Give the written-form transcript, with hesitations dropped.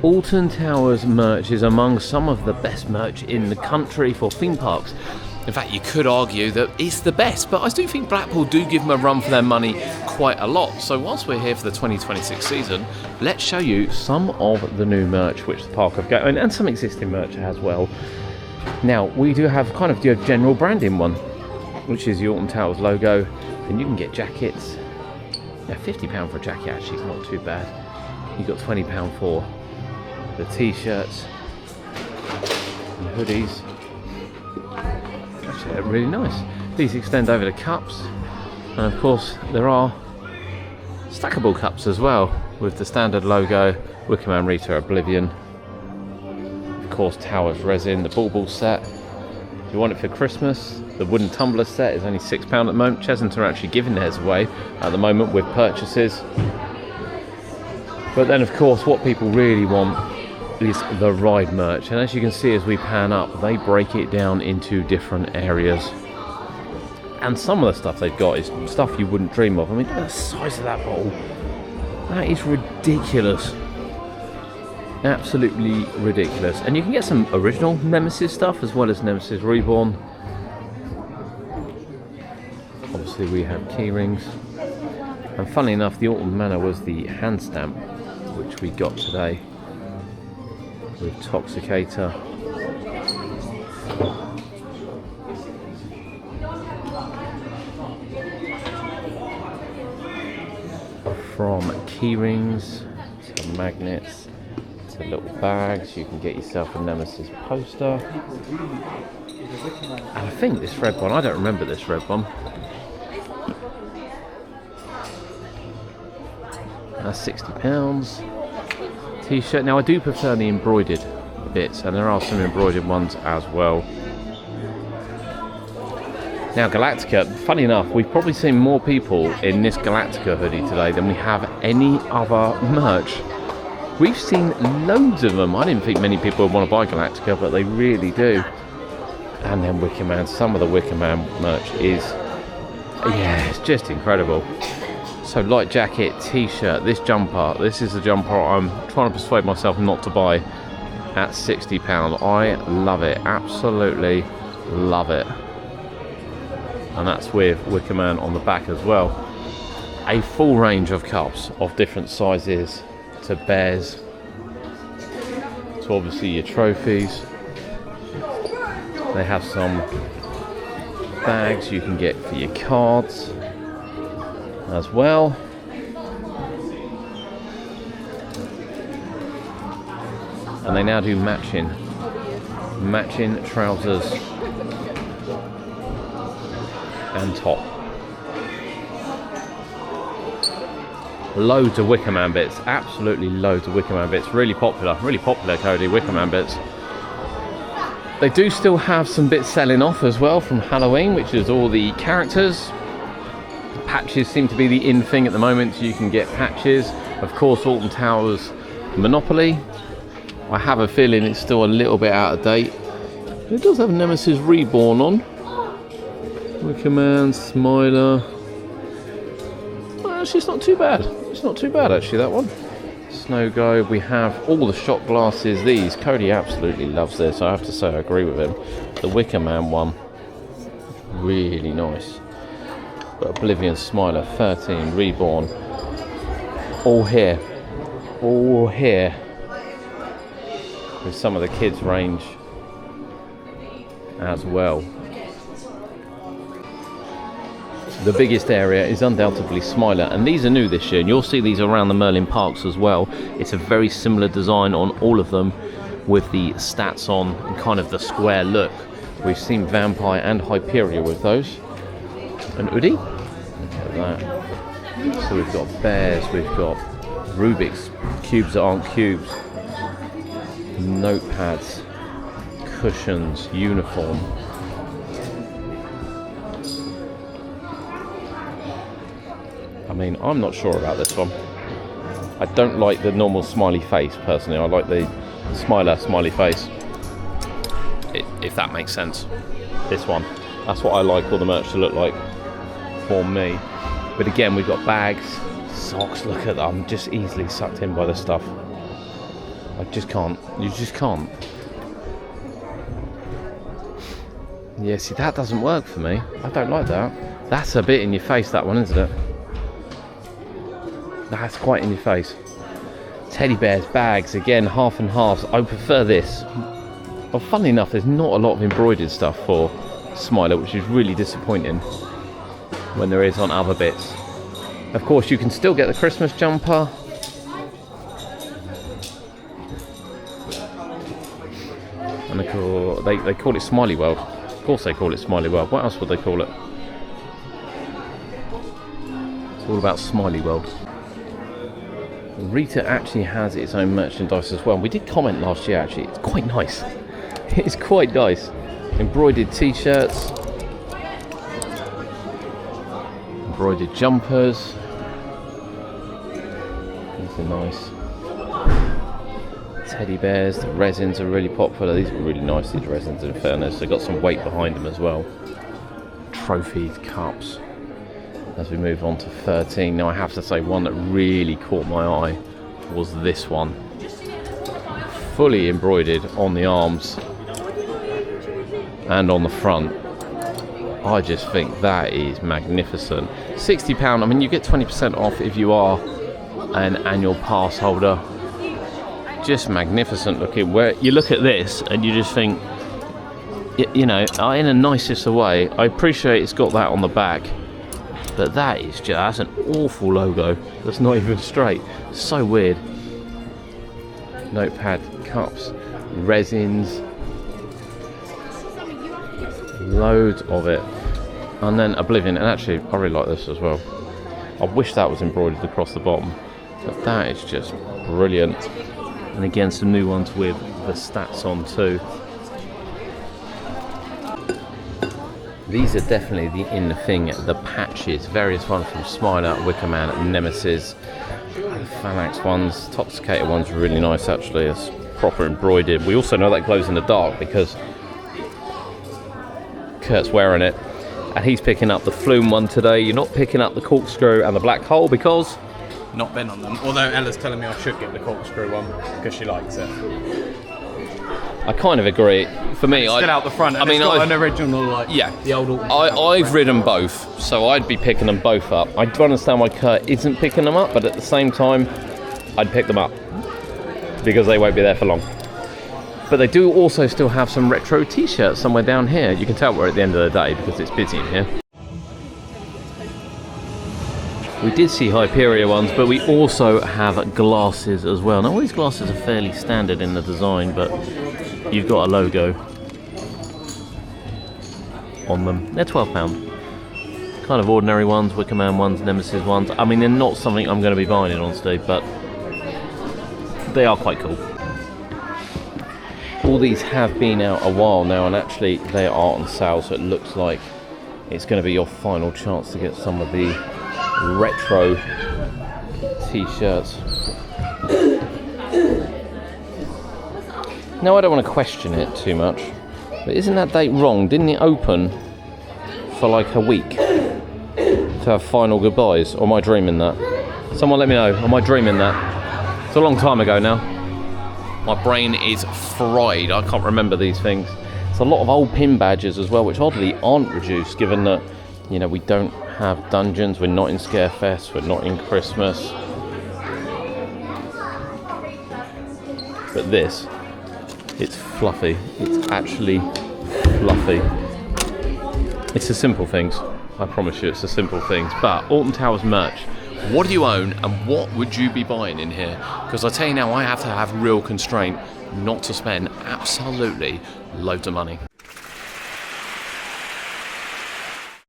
Alton Towers merch is among some of the best merch in the country for theme parks. In fact, you could argue that it's the best, but I do think Blackpool do give them a run for their money quite a lot. So whilst we're here for the 2026 season, let's show you some of the new merch which the park have got, and some existing merch as well. Now, we do have kind of the general branding one, which is the Alton Towers logo, and you can get jackets. Now, £50 for a jacket actually is not too bad. You've got £20 for the t-shirts and hoodies. Actually, they're really nice. These extend over the cups, and of course there are stackable cups as well with the standard logo, Wicker Man, Rita, Oblivion. Of course, Towers resin, the bauble set. If you want it for Christmas, the wooden tumbler set is only £6 at the moment. Chesington are actually giving theirs away at the moment with purchases. But then of course what people really want is the ride merch, and as you can see as we pan up, they break it down into different areas, and some of the stuff they've got is stuff you wouldn't dream of. I mean, look at the size of that bottle. That is ridiculous, absolutely ridiculous. And you can get some original Nemesis stuff as well as Nemesis Reborn. Obviously we have key rings, and funnily enough the Alton Manor was the hand stamp which we got today with Toxicator. From key-rings to magnets to little bags, you can get yourself a Nemesis poster. And I think this red one, I don't remember this red one. That's £60. T-shirt. Now I do prefer the embroidered bits, and there are some embroidered ones as well. Now Galactica, funny enough, we've probably seen more people in this Galactica hoodie today than we have any other merch. We've seen loads of them. I didn't think many people would want to buy Galactica, but they really do. And then Wicker Man, some of the Wicker Man merch is, yeah, it's just incredible. So light jacket, t-shirt, this jumper, this is the jumper I'm trying to persuade myself not to buy at £60. I love it, absolutely love it. And that's with Wicker Man on the back as well. A full range of cups of different sizes, to bears, to obviously your trophies. They have some bags you can get for your cards as well. And they now do matching trousers and top. Loads of Wicker Man bits, absolutely loads of Wicker Man bits. Really popular Cody, Wicker Man bits. They do still have some bits selling off as well from Halloween, which is all the characters. Patches seem to be the in thing at the moment, so you can get patches. Of course, Alton Towers Monopoly. I have a feeling it's still a little bit out of date. It does have Nemesis Reborn on. Wicker Man, Smiler. Well, actually, it's not too bad. It's not too bad, actually, that one. Snow Globe. We have all the shot glasses. These, Cody absolutely loves this. I have to say I agree with him. The Wicker Man one, really nice. Got Oblivion, Smiler, 13, Reborn. All here with some of the kids range as well. The biggest area is undoubtedly Smiler, and these are new this year, and you'll see these around the Merlin parks as well. It's a very similar design on all of them with the stats on and kind of the square look. We've seen Vampire and Hyperia with those. And Udi, look at that. So we've got bears, we've got Rubik's cubes that aren't cubes, notepads, cushions, uniform. I mean, I'm not sure about this one. I don't like the normal smiley face personally. I like the Smiler smiley face, if that makes sense. This one, that's what I like all the merch to look like for me. But again, we've got bags, Socks, look at that. I'm just easily sucked in by this stuff. I just can't. You just can't. Yeah, see, that doesn't work for me. I don't like that. That's a bit in your face, that one, isn't it? That's quite in your face. Teddy bears, bags, again, half and halves. I prefer this. Well, funnily enough, there's not a lot of embroidered stuff for Smiler, which is really disappointing when there is on other bits. Of course, you can still get the Christmas jumper. And they call it Smiley World. Of course they call it Smiley World. What else would they call it? It's all about Smiley World. Rita actually has its own merchandise as well. We did comment last year, actually. It's quite nice. It's quite nice. Embroidered t-shirts. Embroidered jumpers. These are nice. Teddy bears. The resins are really popular. These are really nice, these resins, in fairness. They've got some weight behind them as well. Trophies, cups. As we move on to 13. Now I have to say, one that really caught my eye was this one. Fully embroidered on the arms and on the front. I just think that is magnificent. £60, I mean, you get 20% off if you are an annual pass holder. Just magnificent looking. Where you look at this and you just think, you know, in the nicest of way, I appreciate it's got that on the back, but that is just an awful logo that's not even straight. So weird. Notepad, cups, resins, loads of it. And then Oblivion, and actually I really like this as well. I wish that was embroidered across the bottom, but that is just brilliant. And again, some new ones with the stats on too. These are definitely the in thing, the patches. Various ones from Smiler, Wicker Man, Nemesis, the Phalanx ones, Toxicator ones, really nice actually. It's proper embroidered. We also know that glows in the dark because Kurt's wearing it. And he's picking up the Flume one today. You're not picking up the Corkscrew and the Black Hole because... Not been on them. Although Ella's telling me I should get the Corkscrew one because she likes it. I kind of agree. For me, it's still out the front. And I mean, it's got an original, like, yeah, the old Alton. I've ridden both, so I'd be picking them both up. I do understand why Kurt isn't picking them up, but at the same time, I'd pick them up because they won't be there for long. But they do also still have some retro t-shirts somewhere down here. You can tell we're at the end of the day because it's busy in here. We did see Hyperia ones, but we also have glasses as well. Now all these glasses are fairly standard in the design, but you've got a logo on them. They're £12. Kind of ordinary ones, Wicker Man ones, Nemesis ones. I mean, they're not something I'm going to be buying in honesty, but they are quite cool. All these have been out a while now, and actually they are on sale, so it looks like it's going to be your final chance to get some of the retro t-shirts. Now I don't want to question it too much, but isn't that date wrong? Didn't it open for like a week to have final goodbyes? Or am I dreaming that? Someone let me know. Am I dreaming that? It's a long time ago now. My brain is fried. I can't remember these things. It's a lot of old pin badges as well, which oddly aren't reduced, given that, you know, we don't have dungeons, we're not in Scarefest, we're not in Christmas. But this, it's fluffy. It's actually fluffy. It's the simple things. I promise you, it's the simple things. But Alton Towers merch. What do you own and what would you be buying in here? Because I tell you now, I have to have real constraint not to spend absolutely loads of money.